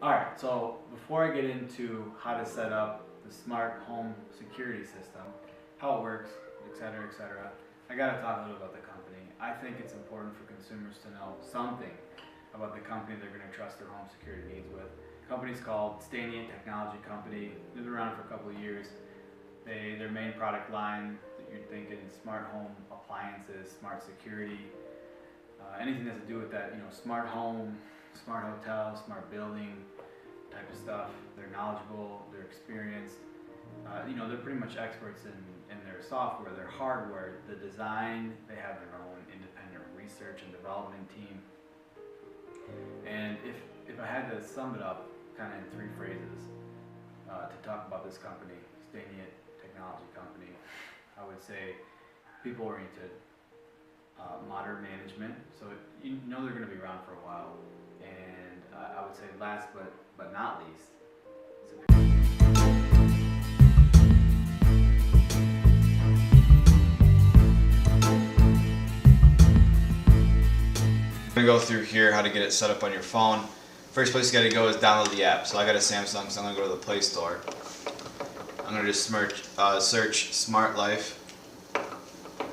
Alright, so before I get into how to set up the smart home security system, how it works, etc., I gotta talk a little about the company. I think it's important for consumers to know something about the company they're gonna trust their home security needs with. The company's called Staniot Technology Company. They've been around for a couple of years. Their main product line that you're thinking smart home appliances, smart security, anything that has to do with that, smart home, smart hotel, smart building type of stuff. They're knowledgeable, they're experienced. They're pretty much experts in their software, their hardware, the design. They have their own independent research and development team. And if I had to sum it up kind of in three phrases to talk about this company, Staniot Technology Company, I would say people-oriented, modern management. So they're going to be around for a while. And I would say last but not least, I'm going to go through here how to get it set up on your phone. First place you got to go is download the app. So I got a Samsung, so I'm going to go to the Play Store. I'm going to just search Smart Life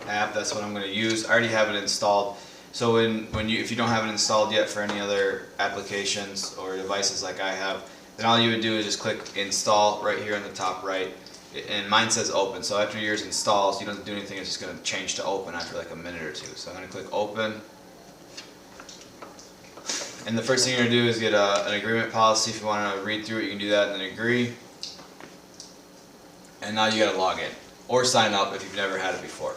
app. That's what I'm going to use. I already have it installed. So if you don't have it installed yet for any other applications or devices like I have, then all you would do is just click install right here on the top right. And mine says open. So after yours installs, you don't have to do anything. It's just going to change to open after like a minute or two. So I'm going to click open. And the first thing you're going to do is get an agreement policy. If you want to read through it, you can do that and then agree. And now you got to log in or sign up if you've never had it before.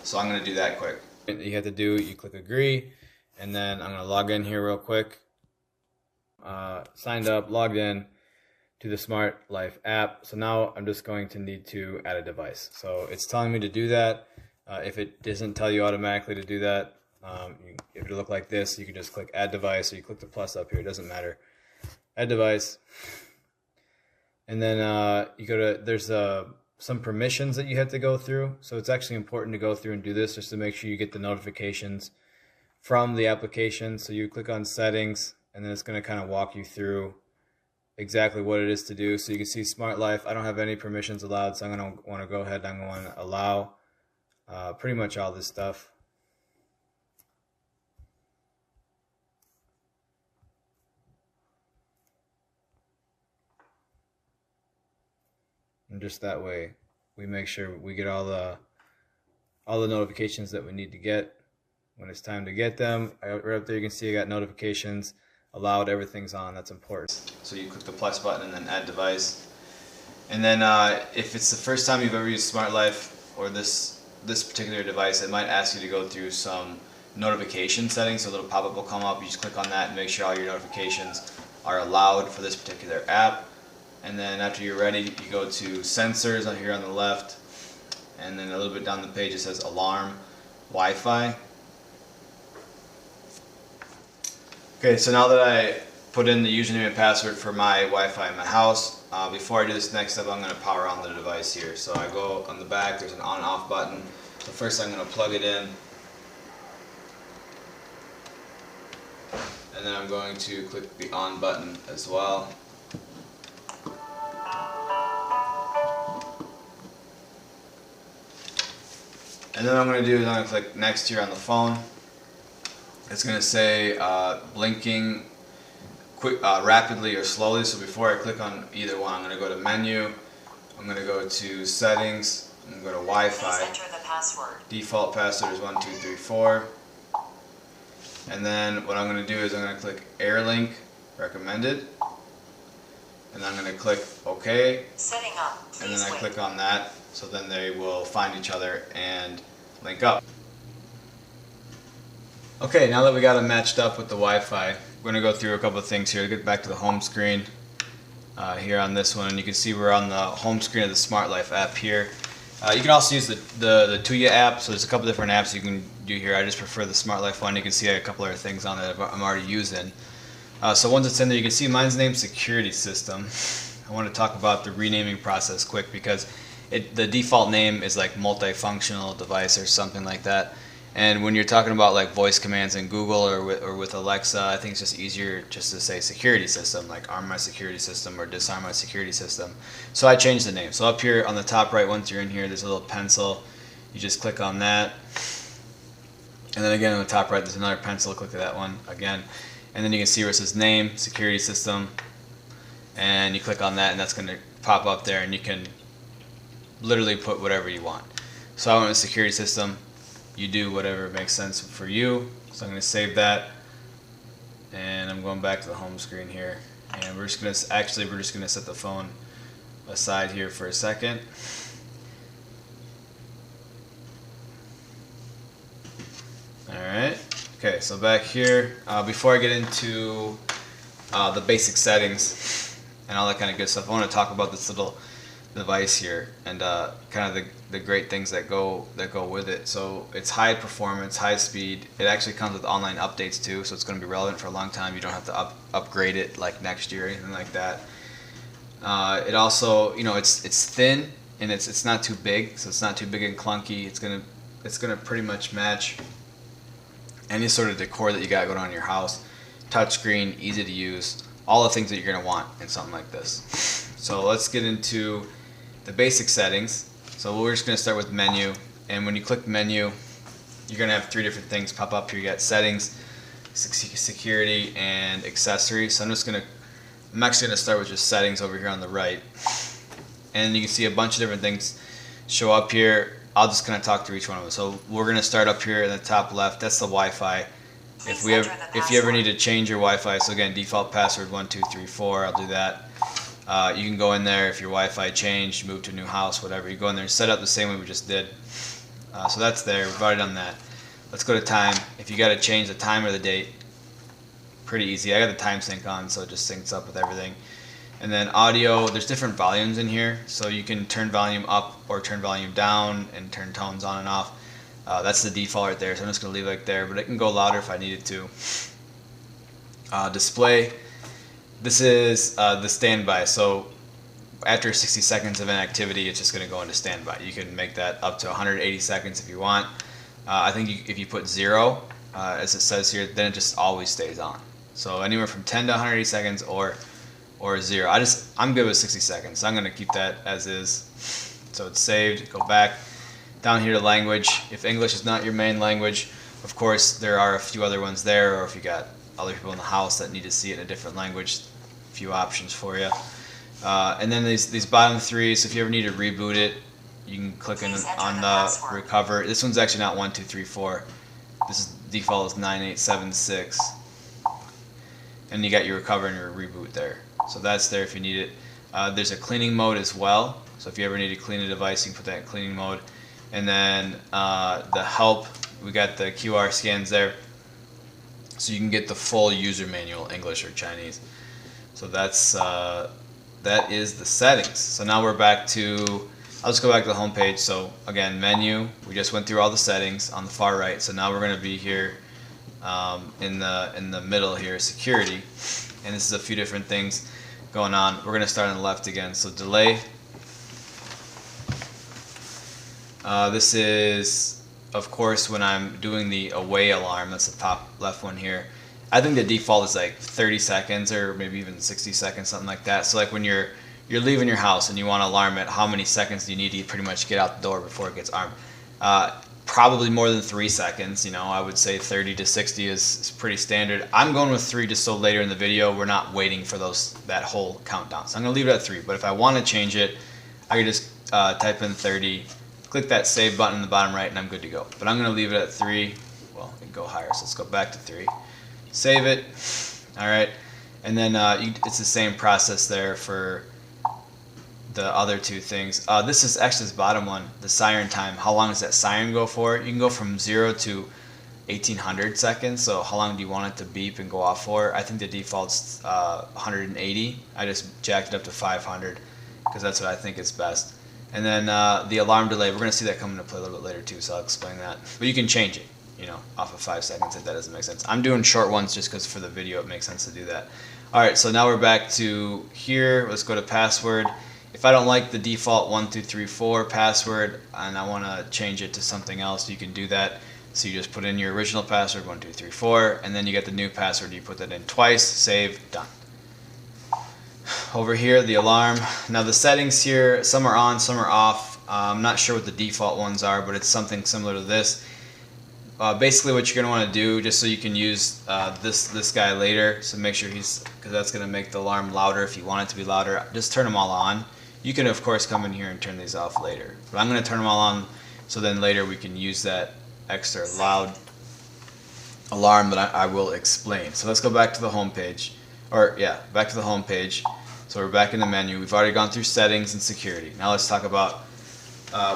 So I'm going to do that quick. You have to do, you click agree, and then I'm going to log in here real quick. Signed up, logged in to the Smart Life app. So now I'm just going to need to add a device. So it's telling me to do that. If it doesn't tell you automatically to do that, if it look like this, you can just click add device, or you click the plus up here, it doesn't matter. Add device. And then you go to, there's some permissions that you have to go through. So it's actually important to go through and do this just to make sure you get the notifications from the application. So you click on settings, and then it's going to kind of walk you through exactly what it is to do. So you can see Smart Life, I don't have any permissions allowed, so I'm going to want to go ahead and I'm going to allow pretty much all this stuff. And just that way, we make sure we get all the notifications that we need to get when it's time to get them. Right up there, you can see I got notifications, allowed, everything's on. That's important. So you click the plus button and then add device. And then if it's the first time you've ever used Smart Life or this particular device, it might ask you to go through some notification settings. So a little pop-up will come up. You just click on that and make sure all your notifications are allowed for this particular app. And then after you're ready, you go to sensors on here on the left, and then a little bit down the page it says alarm, Wi-Fi. Okay, so now that I put in the username and password for my Wi-Fi in my house, before I do this next step, I'm going to power on the device here. So I go on the back, there's an on and off button. So first I'm going to plug it in, and then I'm going to click the on button as well. And then what I'm going to do is I'm going to click next here on the phone. It's going to say blinking quick, rapidly or slowly. So before I click on either one, I'm going to go to menu. I'm going to go to settings. I'm going to go to Wi-Fi. Please enter the password. Default password is 1234. And then what I'm going to do is I'm going to click AirLink recommended. And I'm going to click OK. Setting up. And then I click on that. So then they will find each other and link up. Okay, now that we got them matched up with the Wi-Fi, we're going to go through a couple of things here. Get back to the home screen here on this one. And you can see we're on the home screen of the Smart Life app here. You can also use the Tuya app. So there's a couple different apps you can do here. I just prefer the Smart Life one. You can see a couple other things on it I'm already using. So once it's in there, you can see mine's named Security System. I want to talk about the renaming process quick because the default name is like multifunctional device or something like that. And when you're talking about like voice commands in Google or with Alexa, I think it's just easier just to say security system, like arm my security system or disarm my security system. So I changed the name. So up here on the top right, once you're in here, there's a little pencil. You just click on that. And then again on the top right, there's another pencil. Click that one again. And then you can see where it says name, security system. And you click on that, and that's going to pop up there, and you can literally put whatever you want. So I want a security system. You do whatever makes sense for you. So I'm going to save that, and I'm going back to the home screen here, and we're just going to set the phone aside here for a second. Alright, okay, so back here, before I get into the basic settings and all that kind of good stuff, I want to talk about this little device here and kind of the great things that go with it. So it's high performance, high speed. It actually comes with online updates too, so it's going to be relevant for a long time. You don't have to upgrade it like next year or anything like that. It also, you know, it's thin and it's not too big, so it's not too big and clunky. It's gonna pretty much match any sort of decor that you got going on in your house. Touchscreen, easy to use, all the things that you're gonna want in something like this. So let's get into the basic settings. So we're just gonna start with menu, and when you click menu, you're gonna have three different things pop up here. You got settings, security, and accessories. So I'm actually gonna start with just settings over here on the right, and you can see a bunch of different things show up here. I'll just kind of talk through each one of them. So we're gonna start up here in the top left. That's the Wi-Fi. If you ever need to change your Wi-Fi, so again, default password 1234. I'll do that. You can go in there if your Wi-Fi changed, move to a new house, whatever. You go in there and set up the same way we just did. So that's there. We've already done that. Let's go to time. If you got to change the time or the date, pretty easy. I got the time sync on, so it just syncs up with everything. And then audio, there's different volumes in here, so you can turn volume up or turn volume down and turn tones on and off. That's the default right there, so I'm just going to leave it like there, but it can go louder if I needed to. Display, this is the standby, so after 60 seconds of inactivity, it's just going to go into standby. You can make that up to 180 seconds if you want. I think if you put 0, as it says here, then it just always stays on. So anywhere from 10 to 180 seconds or 0. I'm good with 60 seconds, so I'm going to keep that as is. So it's saved. Go back down here to language. If English is not your main language, of course there are a few other ones there, or if you got other people in the house that need to see it in a different language, a few options for you. And then these bottom three, so if you ever need to reboot it, you can click on the recover. This one's actually not 1, 2, 3, 4. This is default is 9, 8, 7, 6. And you got your recover and your reboot there. So that's there if you need it. There's a cleaning mode as well. So if you ever need to clean a device, you can put that in cleaning mode. And then the help, we got the QR scans there. So you can get the full user manual, English or Chinese. So that is the settings. So now we're back to, I'll just go back to the home page. So again, menu, we just went through all the settings on the far right. So now we're going to be here in the middle here, security. And this is a few different things going on. We're going to start on the left again. So delay. This is, of course, when I'm doing the away alarm. That's the top left one here. I think the default is like 30 seconds or maybe even 60 seconds, something like that. So like when you're leaving your house and you want to alarm it, how many seconds do you need to pretty much get out the door before it gets armed? Probably more than 3 seconds. You know, I would say 30 to 60 is pretty standard. I'm going with 3 just so later in the video we're not waiting for that whole countdown. So I'm going to leave it at 3. But if I want to change it, I can just type in 30, click that save button in the bottom right, and I'm good to go. But I'm going to leave it at 3. Well, it can go higher, so let's go back to 3. Save it. All right. And then it's the same process there for the other two things. This is actually this bottom one, the siren time. How long does that siren go for? You can go from 0 to 1800 seconds. So how long do you want it to beep and go off for? I think the default's 180. I just jacked it up to 500 because that's what I think is best. And then the alarm delay, we're going to see that come into play a little bit later too, so I'll explain that. But you can change it, you know, off of 5 seconds if that doesn't make sense. I'm doing short ones just because for the video it makes sense to do that. All right, so now we're back to here. Let's go to password. If I don't like the default 1234 password and I want to change it to something else, you can do that. So you just put in your original password, 1234, and then you get the new password. You put that in twice, save, done. Over here, the alarm. Now the settings here, some are on, some are off. I'm not sure what the default ones are, but it's something similar to this. Basically what you're going to want to do, just so you can use this guy later, so make sure because that's going to make the alarm louder if you want it to be louder, just turn them all on. You can of course come in here and turn these off later, but I'm going to turn them all on so then later we can use that extra loud alarm that I will explain. So let's go back to the home page, back to the home page. So we're back in the menu. We've already gone through settings and security. Now let's talk about,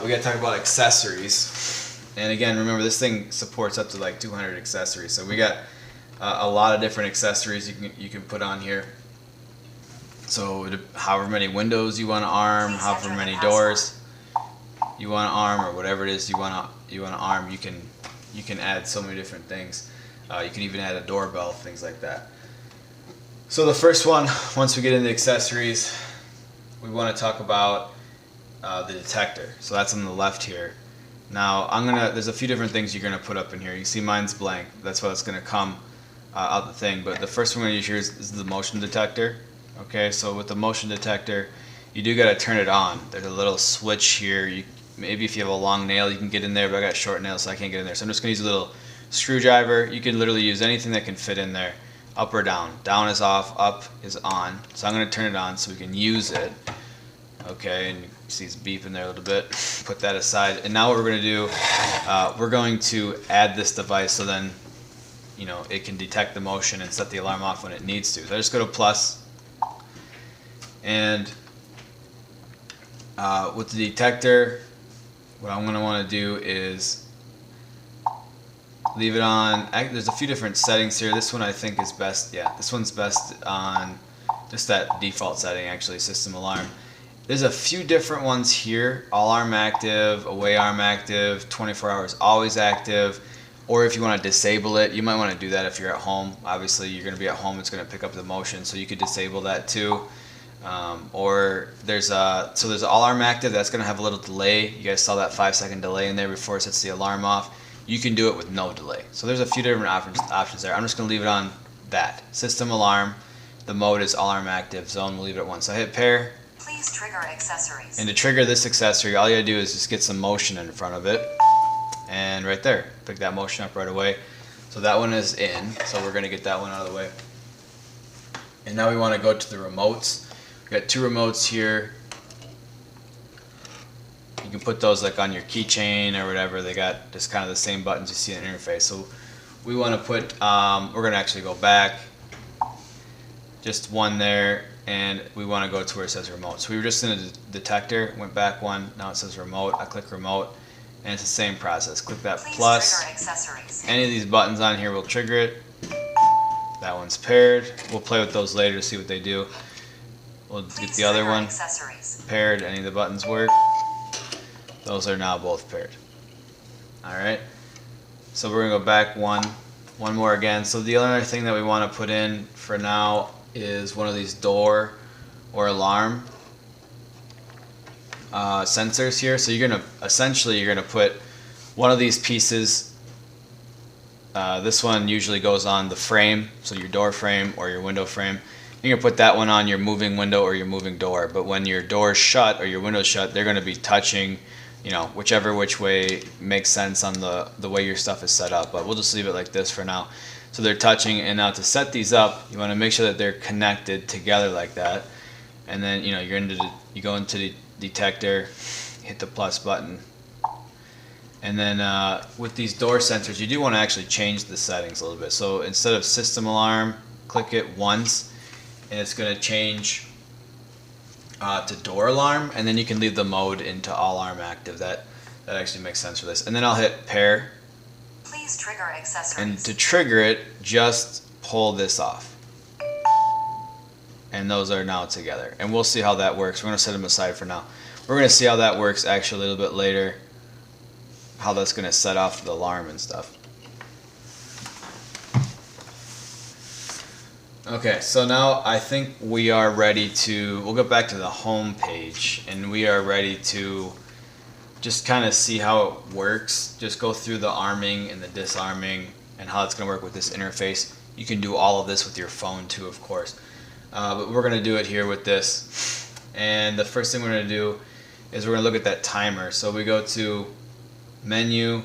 we got to talk about accessories. And again, remember this thing supports up to like 200 accessories. So we got a lot of different accessories you can put on here. So however many windows you want to arm, however many doors you want to arm, or whatever it is you want to arm, you can add so many different things. You can even add a doorbell, things like that. So the first one, once we get into accessories, we want to talk about the detector. So that's on the left here. Now there's a few different things you're gonna put up in here. You can see mine's blank. That's what's gonna come out the thing. But the first one we're gonna use here is the motion detector. Okay, so with the motion detector, you do gotta turn it on. There's a little switch here. Maybe if you have a long nail, you can get in there, but I got short nails, so I can't get in there. So I'm just gonna use a little screwdriver. You can literally use anything that can fit in there, up or down. Down is off, up is on. So I'm gonna turn it on so we can use it. Okay, and you see it's beeping there a little bit. Put that aside, and now what we're going to do, we're going to add this device so then, it can detect the motion and set the alarm off when it needs to. So I just go to plus, and with the detector, what I'm going to want to do is leave it on. There's a few different settings here. This one I think is best. Yeah, this one's best on just that default setting, actually, system alarm. There's a few different ones here: all arm active, away arm active, 24 hours always active, or if you want to disable it, you might want to do that if you're at home. Obviously you're going to be at home, it's going to pick up the motion, so you could disable that too. Or there's all arm active, that's going to have a little delay. You guys saw that 5-second delay in there before it sets the alarm off. You can do it with no delay. So there's a few different options there. I'm just going to leave it on that. System alarm, the mode is all arm active, zone, we'll leave it at 1. So I hit pair. Please trigger accessories. And to trigger this accessory, all you gotta do is just get some motion in front of it. And right there, pick that motion up right away. So that one is in, so we're gonna get that one out of the way. And now we wanna go to the remotes. We got 2 remotes here. You can put those like on your keychain or whatever. They got just kind of the same buttons you see in the interface. So we wanna put, we're gonna actually go back. Just one there. And we want to go to where it says remote. So we were just in a detector, went back one, now it says remote. I click remote, and it's the same process. Click that plus. Any of these buttons on here will trigger it. That one's paired. We'll play with those later to see what they do. We'll get the other one paired. Any of the buttons work. Those are now both paired. Alright, so we're going to go back one more again. So the other thing that we want to put in for now is one of these door or alarm sensors here. So you're gonna put one of these pieces. This one usually goes on the frame, so your door frame or your window frame. You're gonna put that one on your moving window or your moving door. But when your door's shut or your window's shut, they're gonna be touching, which way makes sense on the way your stuff is set up. But we'll just leave it like this for now. So they're touching, and now to set these up, you want to make sure that they're connected together like that. And then you go into the detector, hit the plus button, and then with these door sensors, you do want to actually change the settings a little bit. So instead of system alarm, click it once, and it's going to change to door alarm, and then you can leave the mode into all arm active. That actually makes sense for this. And then I'll hit pair. Please trigger accessories. And to trigger it, just pull this off. And those are now together. And we'll see how that works. We're going to set them aside for now. We're going to see how that works actually a little bit later. How that's going to set off the alarm and stuff. Okay, so now I think we are ready to, we'll go back to the home page, and we are ready to just kind of see how it works. Just go through the arming and the disarming and how it's going to work with this interface. You can do all of this with your phone too, of course. But we're going to do it here with this. And the first thing we're going to do is we're going to look at that timer. So we go to menu,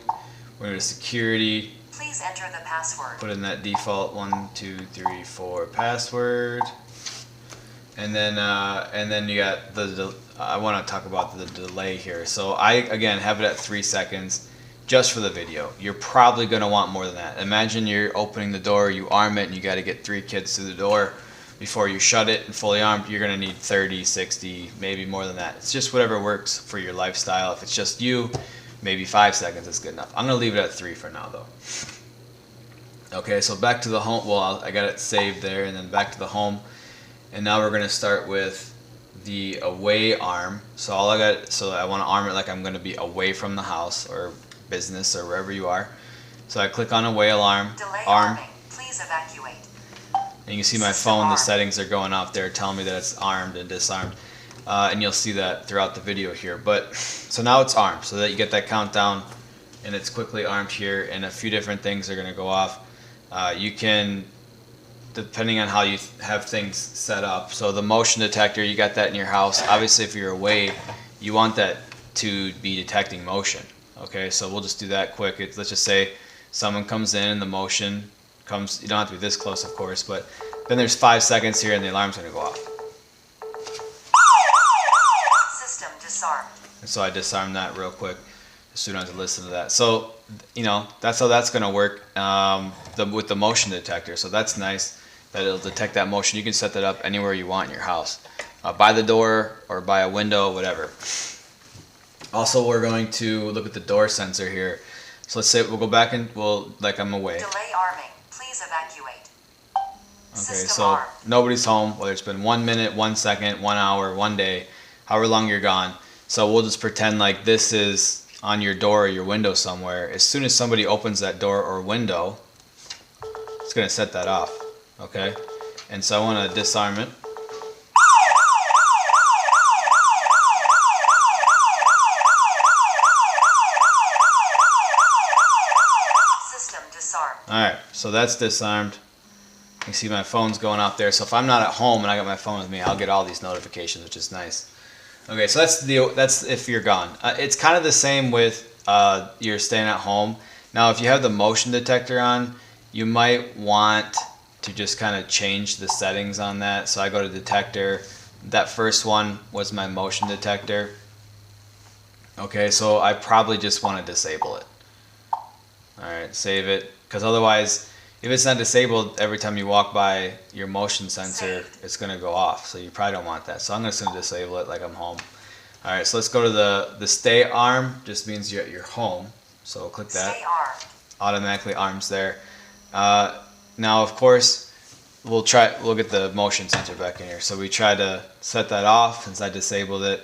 we're going to security. Please enter the password. Put in that default 1, 2, 3, 4 password. And then you got I want to talk about the delay here. So I, again, have it at 3 seconds just for the video. You're probably going to want more than that. Imagine you're opening the door, you arm it, and you got to get 3 kids through the door before you shut it and fully armed. You're going to need 30, 60, maybe more than that. It's just whatever works for your lifestyle. If it's just you, maybe 5 seconds is good enough. I'm going to leave it at 3 for now, though. Okay, so back to the home. Well, I got it saved there, and then back to the home. And now we're going to start with the away arm. So I want to arm it like I'm going to be away from the house or business or wherever you are. So I click on away alarm. Delay Arm. arming. Please evacuate. And you can see my System phone, the armed. settings are going off there telling me that it's armed and disarmed. And you'll see that throughout the video here. But so now it's armed, so that you get that countdown and it's quickly armed here, and a few different things are going to go off. You can, depending on how you have things set up. So the motion detector, you got that in your house. Obviously, if you're away, you want that to be detecting motion. Okay, so we'll just do that quick. Let's just say someone comes in and the motion comes. You don't have to be this close, of course, but then there's 5 seconds here and the alarm's going to go off. System disarmed. And so I disarmed that real quick so you don't have to listen to that. So, that's how that's going to work with the motion detector. So that's nice that it'll detect that motion. You can set that up anywhere you want in your house, by the door or by a window, whatever. Also, we're going to look at the door sensor here. So let's say we'll go back and like I'm away. Delay arming. Please evacuate. Okay, System so armed. nobody's home, whether it's been 1 minute, 1 second, 1 hour, 1 day, however long you're gone. So we'll just pretend like this is on your door or your window somewhere. As soon as somebody opens that door or window, it's going to set that off. Okay? And so I want to disarm it. System disarmed. Alright, so that's disarmed. You can see my phone's going off there. So if I'm not at home and I got my phone with me, I'll get all these notifications, which is nice. Okay, so that's if you're gone. It's kind of the same with you're staying at home. Now, if you have the motion detector on, you might want to just kind of change the settings on that. So I go to detector. That first one was my motion detector. Okay, so I probably just want to disable it. Alright, save it. Because otherwise, if it's not disabled, every time you walk by your motion sensor, it's going to go off. So you probably don't want that. So I'm just going to disable it like I'm home. Alright, so let's go to the stay arm. Just means you're at your home. So we'll click that. Stay armed. Automatically arms there. Now, of course, we'll get the motion sensor back in here. So we try to set that off since I disabled it.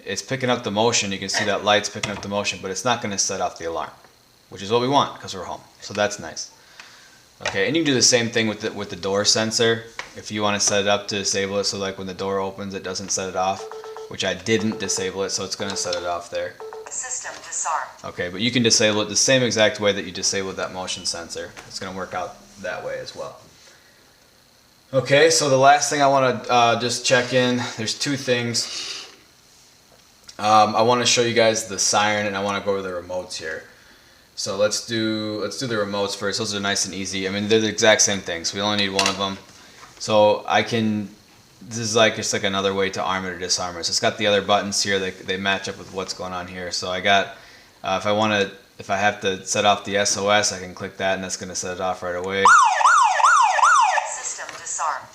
It's picking up the motion. You can see that light's picking up the motion, but it's not going to set off the alarm, which is what we want because we're home. So that's nice. Okay, and you can do the same thing with the door sensor. If you want to set it up to disable it, so like when the door opens, it doesn't set it off, which I didn't disable it, so it's going to set it off there. System disarmed. Okay, but you can disable it the same exact way that you disabled that motion sensor. It's going to work out that way as well. Okay, so the last thing I want to just check in, there's 2 things. I want to show you guys the siren, and I want to go over the remotes here. So let's do the remotes first. Those are nice and easy. I mean, they're the exact same things. We only need one of them. So this is like just like another way to arm it or disarm it. So it's got the other buttons here. They match up with what's going on here. So I got if I have to set off the SOS, I can click that, and that's going to set it off right away. System disarmed.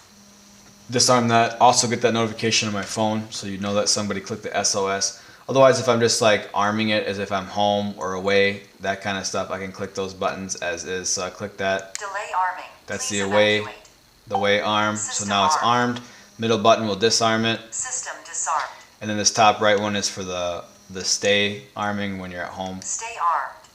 Disarm that. Also get that notification on my phone, so you know that somebody clicked the SOS. Otherwise, if I'm just like arming it as if I'm home or away, that kind of stuff, I can click those buttons as is. So I click that. Delay arming. That's Please the away arm. So now it's armed. Middle button will disarm it. System disarmed. And then this top right one is for the stay arming when you're at home. Stay armed.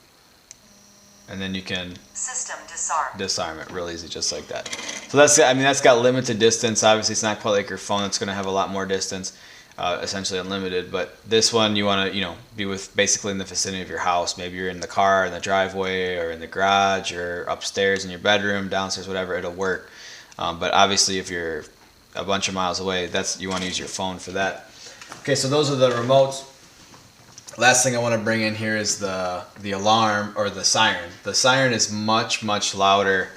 And then you can System disarmed. disarm it real easy, just like that. So that's got limited distance. Obviously, it's not quite like your phone. It's going to have a lot more distance. essentially unlimited. But this one, you want to, be with basically in the vicinity of your house. Maybe you're in the car, in the driveway, or in the garage, or upstairs in your bedroom, downstairs, whatever. It'll work. But obviously, if you're a bunch of miles away, you want to use your phone for that. Okay, so those are the remotes. Last thing I want to bring in here is the alarm or the siren. The siren is much, much louder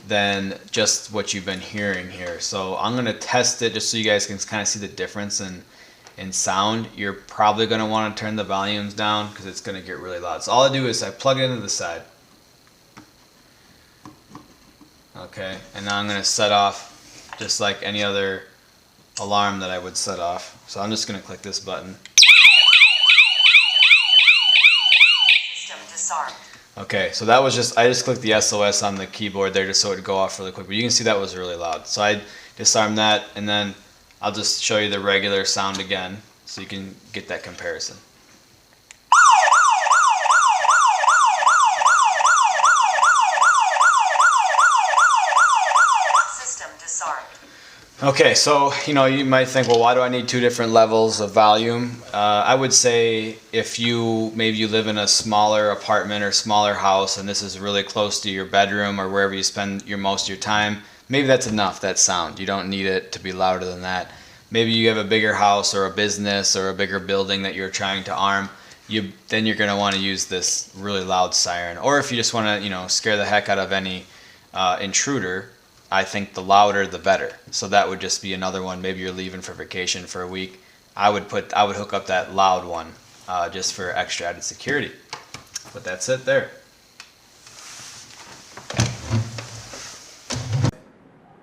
than just what you've been hearing here. So I'm going to test it just so you guys can kind of see the difference in sound. You're probably going to want to turn the volumes down because it's going to get really loud. So all I do is I plug it into the side. Okay, and now I'm going to set off just like any other alarm that I would set off. So I'm just going to click this button. System disarmed. Okay, so that was I just clicked the SOS on the keyboard there just so it would go off really quick. But you can see that was really loud. So I disarmed that, and then I'll just show you the regular sound again so you can get that comparison. System disarmed. Okay, so you might think, well, why do I need two different levels of volume? I would say if maybe you live in a smaller apartment or smaller house and this is really close to your bedroom or wherever you spend most of your time, maybe that's enough, that sound. You don't need it to be louder than that. Maybe you have a bigger house or a business or a bigger building that you're trying to arm. Then you're going to want to use this really loud siren. Or if you just want to scare the heck out of any intruder, I think the louder the better. So that would just be another one. Maybe you're leaving for vacation for a week. I would hook up that loud one just for extra added security. But that's it there.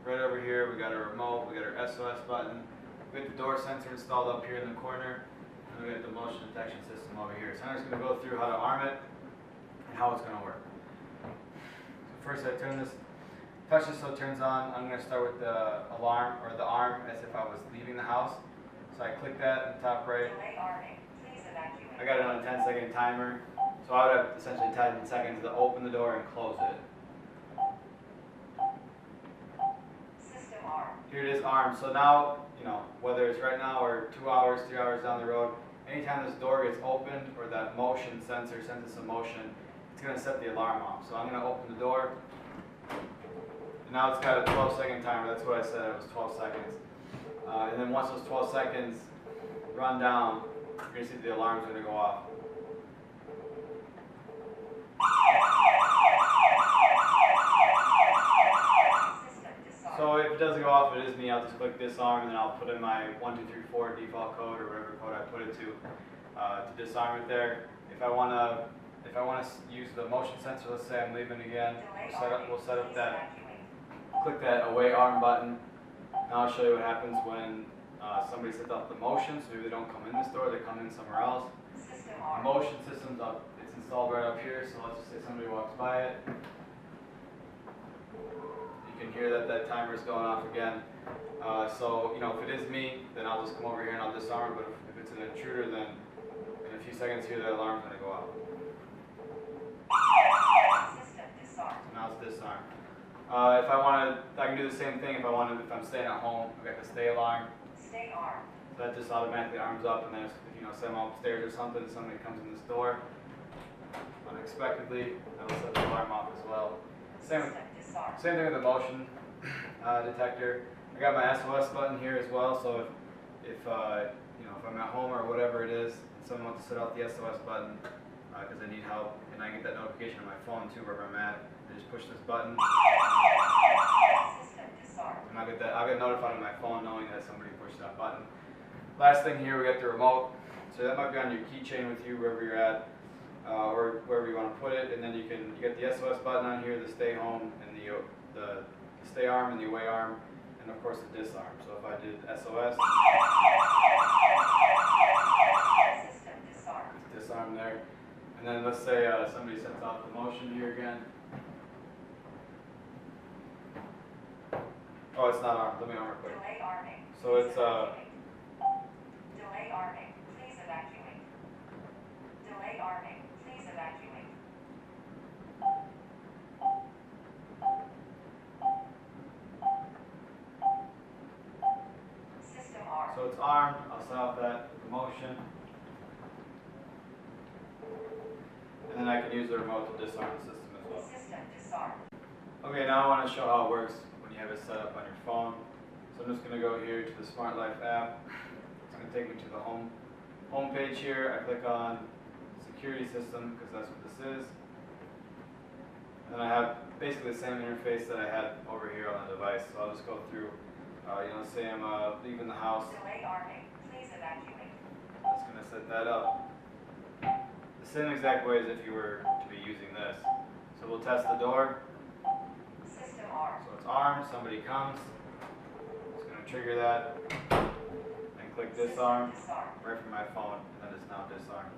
Right over here, we got our remote, we got our SOS button, we got the door sensor installed up here in the corner, and we got the motion detection system over here. So I'm just going to go through how to arm it and how it's going to work. So first I turn this, touch this so it turns on. I'm going to start with the alarm or the arm as if I was leaving the house. So I click that in the top right. Delay arming. Please evacuate. I got it on a 10-second timer. So I would have essentially 10 seconds to open the door and close it. System armed. Here it is armed. So now, whether it's right now or 2 hours, 3 hours down the road, anytime this door gets opened or that motion sensor sends us a motion, it's going to set the alarm off. So I'm going to open the door. And now it's got a 12-second timer. That's what I said. It was 12 seconds. And then once those 12 seconds run down, you're going to see the alarm's going to go off. So if it doesn't go off, it is me. I'll just click disarm, and then I'll put in my 1234 default code or whatever code I put it to disarm it there. If I want to use the motion sensor, let's say I'm leaving again, we'll set up that. Click that away arm button. Now I'll show you what happens when somebody sets off the motion. So maybe they don't come in this door, they come in somewhere else. The motion system's up. It's installed right up here. So let's just say somebody walks by it. You can hear that timer is going off again. So if it is me, then I'll just come over here and I'll disarm. But if it's an intruder, then in a few seconds here, the alarm's going to go off. System disarmed. So now it's disarmed. If I can do the same thing if I'm staying at home. I've got the stay alarm. Stay armed. So that just automatically arms up, and then if say I'm upstairs or something, somebody comes in this door unexpectedly, that'll set the alarm off as well. Same thing with the motion detector. I got my SOS button here as well, so if I'm at home or whatever it is, and someone wants to set off the SOS button because I need help, and I get that notification on my phone too wherever I'm at, I just push this button. System disarmed. And I'll get notified on my phone knowing that somebody pushed that button. Last thing here, we got the remote. So that might be on your keychain with you wherever you're at, or wherever you want to put it. And then you get the SOS button on here, the stay home, and the stay arm and the away arm, and of course the disarm. So if I did SOS, System disarmed. it's disarm there. And then let's say somebody sets off the motion here again. Oh, it's not armed. Let me arm it quick. Delay arming. So it's Delay arming. Please evacuate. Delay arming. Please evacuate. System armed. So it's armed. I'll set off that motion. And then I can use the remote to disarm the system as well. System disarmed. Okay, now I want to show how it works when you have it set up on your phone. So I'm just going to go here to the Smart Life app. It's going to take me to the home page here. I click on security system because that's what this is. And then I have basically the same interface that I had over here on the device. So I'll just go through, say I'm leaving the house. Delay arming. Please evacuate. I'm just going to set that up the same exact way as if you were to be using this. So we'll test the door. System armed. So it's armed, somebody comes. It's going to trigger that. And click disarm Disarmed. right from my phone, and then it's now disarmed.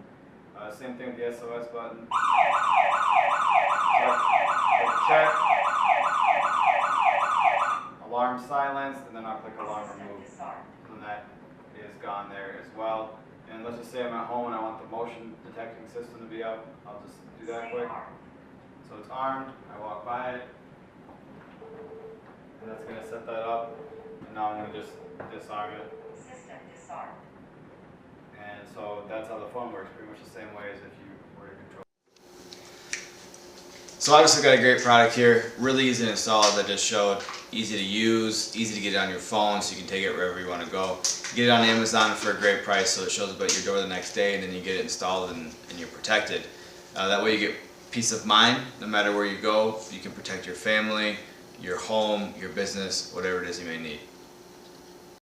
Same thing with the SOS button. Check. Alarm silenced, and then I'll click alarm System remove. disarmed. And that is gone there as well. And let's just say I'm at home and I want the motion detecting system to be up. I'll just do that Stay quick. armed. So it's armed, I walk by it, and that's going to set that up, and now I'm going to just disarm it. System disarmed. And so that's how the phone works, pretty much the same way as if you were to control. So obviously got a great product here, really easy to install as I just showed, easy to use, easy to get it on your phone so you can take it wherever you want to go. Get it on Amazon for a great price so it shows up at your door the next day and then you get it installed and you're protected. That way you get peace of mind no matter where you go. You can protect your family, your home, your business, whatever it is you may need.